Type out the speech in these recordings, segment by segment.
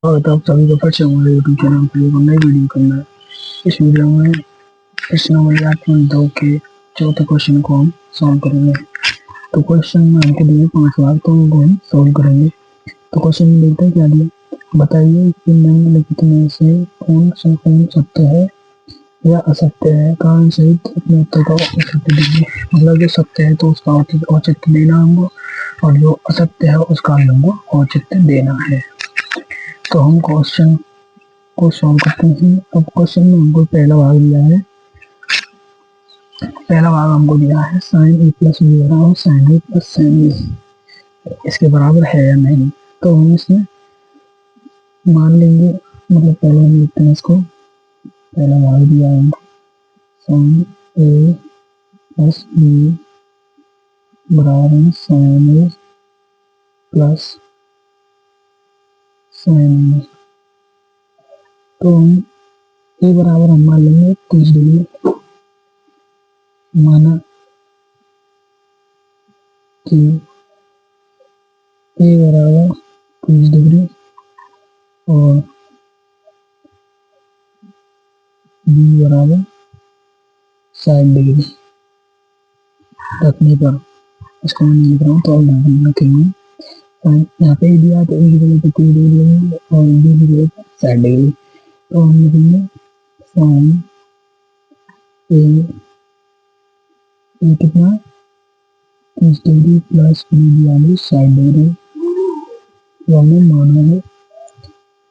तो आप सभी को फिर से हमारे यूट्यूब चैनल पर एक नई वीडियो करना है। इस वीडियो में प्रश्न नंबर 8.2 के चौथे क्वेश्चन को हम सॉल्व करेंगे। तो क्वेश्चन में हमको दिए 5 बार, तो उनको हम सॉल्व करेंगे। तो क्वेश्चन में देखते हैं क्या दिया। बताइए कि निम्नलिखित में से कौन सत्य है या असत्य है। कारण सहित अपने उत्तर का औचित्य दीजिए। मतलब जो सत्य है तो उसका औचित्य देना हमको, और जो असत्य है उसका हमको औचित्य देना है। तो हम क्वेश्चन को सॉल्व करते हैं। अब क्वेश्चन में हमको पहला भाग दिया है। पहला भाग हमको दिया है साइन ए प्लस बी बराबर साइन ए प्लस साइन बी इसके बराबर है या नहीं। तो हम इसमें मान लेंगे, मतलब पहले हम लिखते हैं इसको। पहला भाग दिया है हमको साइन ए प्लस बी बराबर साइन ए प्लस साइन बी। तो हम ए बराबर हम मान लेंगे 30 डिग्री। माना कि ए बराबर 30 डिग्री और बी बराबर 60 डिग्री रखने पर, इसको मैं लिख रहा हूँ तो अब यहाँ पर लिखेंगे यहाँ पे दिया तो ए की जगह पे 30 डिग्री लेंगे और बी की जगह पे 60 डिग्री। तो हम लिखेंगे साइन ए कितना 30 डिग्री प्लस बी दिया 60 डिग्री, तो हमने माना है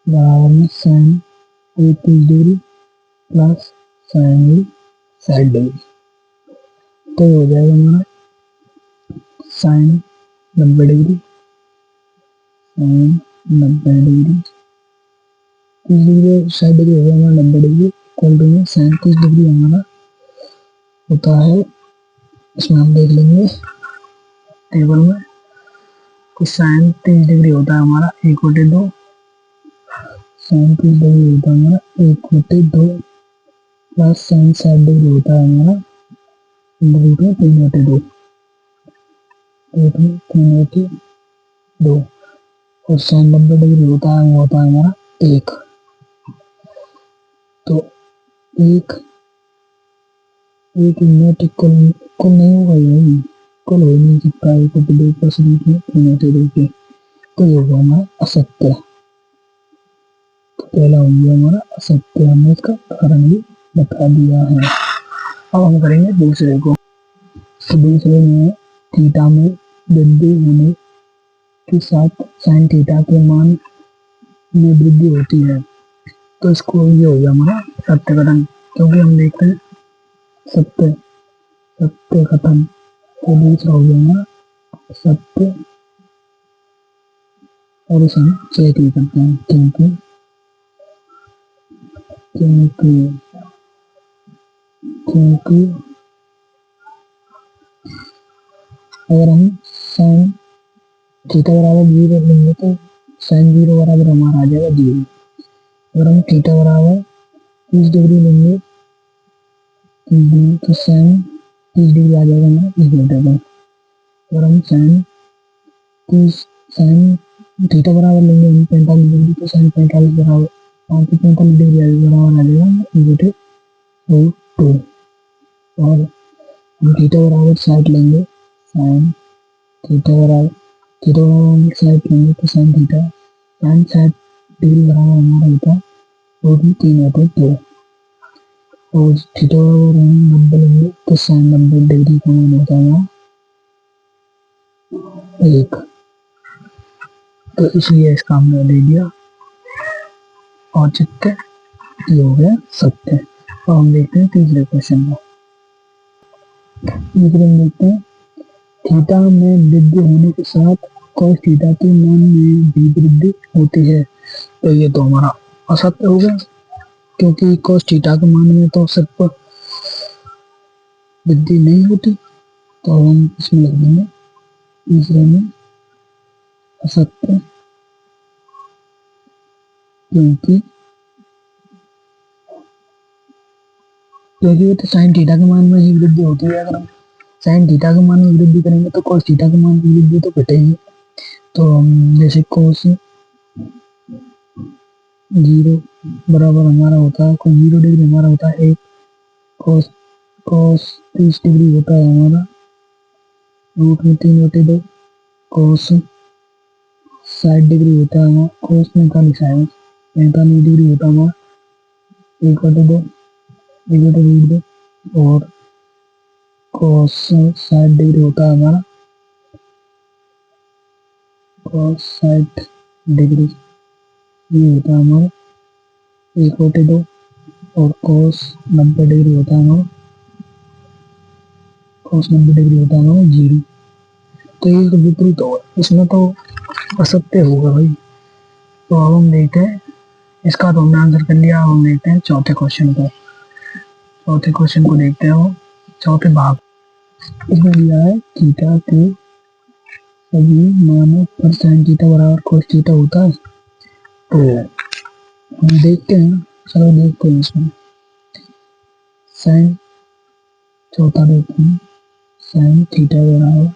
बराबर में sine A 30 degree plus sine B 60 degree. तो हो जाएगा हमारा sine 90 degree, sine 90 degree 30 degree 60 degree हो गया हमारा 90 डिग्री इक्वल टू में साइन 30 डिग्री हमारा होता है। इसमें हम देख लेंगे टेबल में कि साइन 30 डिग्री होता है हमारा 1/2, साइन 30 डिग्री होता है हमारा 1/2 प्लस साइन 60 डिग्री होता है हमारा रूट में 3/2, रूट में 3/2 और साइन 90 डिग्री होता है वो होता है हमारा 1। तो एक नोट इक्वल नहीं होगा, यही इक्वल हो नहीं सकता 1/2 प्लस रूट में 3/2 के। तो ये होगा हमारा असत्य। तो पहला हो गया हमारा असत्य, हमने इसका कारण भी बता दिया है। अब हम करेंगे दूसरे को। तो दूसरे में थीटा में वृद्धि होने के साथ साइन थीटा के मान में वृद्धि होती है। तो इसको ये हो गया हमारा सत्य कथन, क्योंकि हम देखते हैं सत्य कथन। तो दूसरा हो गया हमारा सत्य और इसे हम चेक भी करते हैं क्योंकि अगर हम साइन थीटा बराबर 0 लेंगे तो साइन 0 बराबर हमारा आ जाएगा 0। अगर हम थीटा बराबर 30 डिग्री लेंगे तो साइन 30 डिग्री आ जाएगा हमारा 1/2। अगर हम साइन थीटा बराबर लेंगे हम 45 डिग्री तो साइन 45 बराबर 45 डिग्री बराबर आ जाएगा 1/2। और हम थीटा बराबर 60 लेंगे, साइन थीटा बराबर 60 लेंगे तो साइन 60 डिग्री बराबर हमारा होता है वो भी 3/2। और थीटा बराबर हम 90 लेंगे तो साइन 90 डिग्री का मान होता है 1। तो इसलिए इसका हमने दे दिया औचित्य, ये हो गया सत्य। और हम देखते हैं तीसरे क्वेश्चन को। तीसरे में देखते हैं थीटा में वृद्धि होने के साथ cos थीटा के मान में भी वृद्धि होती है। तो ये तो हमारा असत्य हो गया, क्योंकि cos थीटा के मान में तो सिर्फ वृद्धि नहीं होती। तो हम इसमें लिख देंगे तीसरे में असत्य, क्योंकि वो तो साइन थीटा के मान में ही वृद्धि होती है। अगर हम साइन थीटा के मान में वृद्धि करेंगे तो cos थीटा के मान में वृद्धि तो घटेगी। तो हम जैसे cos जीरो बराबर हमारा होता है, कोस 0 डिग्री हमारा होता है 1, कोस कोस 30 डिग्री होता है हमारा रूट में 3/2, कोस 60 डिग्री होता है हमारा, कोस 45 डिग्री होता है हमारा 1/2, 1/√2, और कोस 60 डिग्री होता है हमारा कोस 60 डिग्री, ये होता है हमारा 1/2, और कोस 90 डिग्री होता है हमारा, कोस 90 डिग्री होता है हमारा 0। तो ये तो विपरीत होगा, इसमें तो असत्य होगा भाई। तो अब हम देखते हैं, इसका तो हमने आंसर कर लिया। अब हम देखते हैं चौथे क्वेश्चन को। चौथे क्वेश्चन को देखते हैं, वो चौथे भाग। इसमें दिया है थीटा के सभी मानों पर साइन थीटा बराबर कोस थीटा होता है। तो हम देखते हैं, चलो देखते हैं इसमें साइन, चौथा देखते हैं साइन थीटा बराबर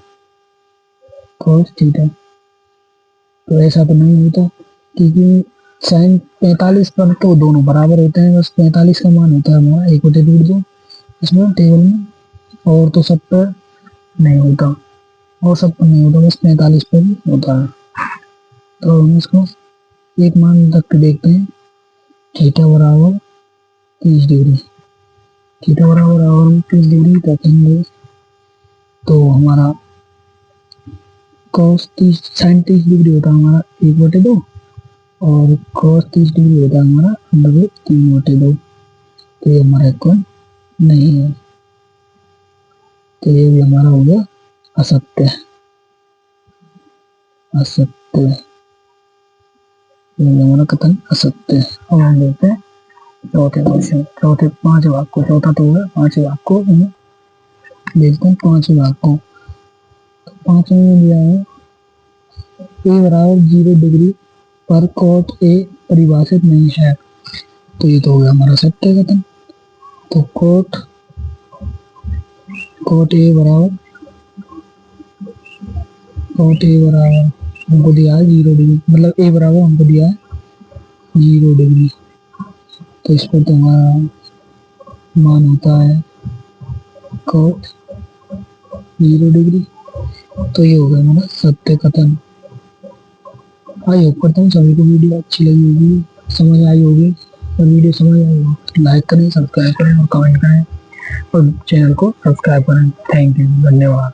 कोस थीटा। तो ऐसा तो नहीं होता, क्योंकि साइन 45 पर तो दोनों बराबर होते हैं, बस 45 का मान होता है हमारा 1/2 इसमें टेबल में, और तो सब पर नहीं होता, और सब पर नहीं होता, बस 45 पर ही होता है। तो हम इसको एक मान रख के देखते हैं, थीटा बराबर 30 डिग्री, थीटा बराबर हम 30 डिग्री रखेंगे तो हमारा cos 30 साइन 30 डिग्री होता है हमारा 1/2, और cos 30 डिग्री होता है हमारा √3/2। तो ये हमारा इक्वल नहीं है, तो ये भी हमारा हो गया असत्य, असत्य, ये भी हमारा कथन असत्य है। अब हम देखते हैं चौथे क्वेश्चन, चौथे पांचवें भाग को। चौथा तो हो गया, पांचवें भाग को हम देखते हैं। पांचवें भाग को, तो पांचवें में दिया है ए बराबर 0 डिग्री पर कॉट ए परिभाषित नहीं है। तो ये तो हो गया हमारा सत्य कथन। तो कोट कोट ए बराबर हमको दिया है 0 डिग्री, मतलब ए बराबर हमको दिया है 0 डिग्री। तो इस पर तो हमारा मान होता है कोट 0 डिग्री। तो ये हो गया हमारा सत्य कथन। आई होप करता हूँ सभी को वीडियो अच्छी लगी होगी, समझ आई होगी। और वीडियो समझ आई हो तो लाइक करें, सब्सक्राइब करें और कमेंट करें, और चैनल को सब्सक्राइब करें। थैंक यू, धन्यवाद।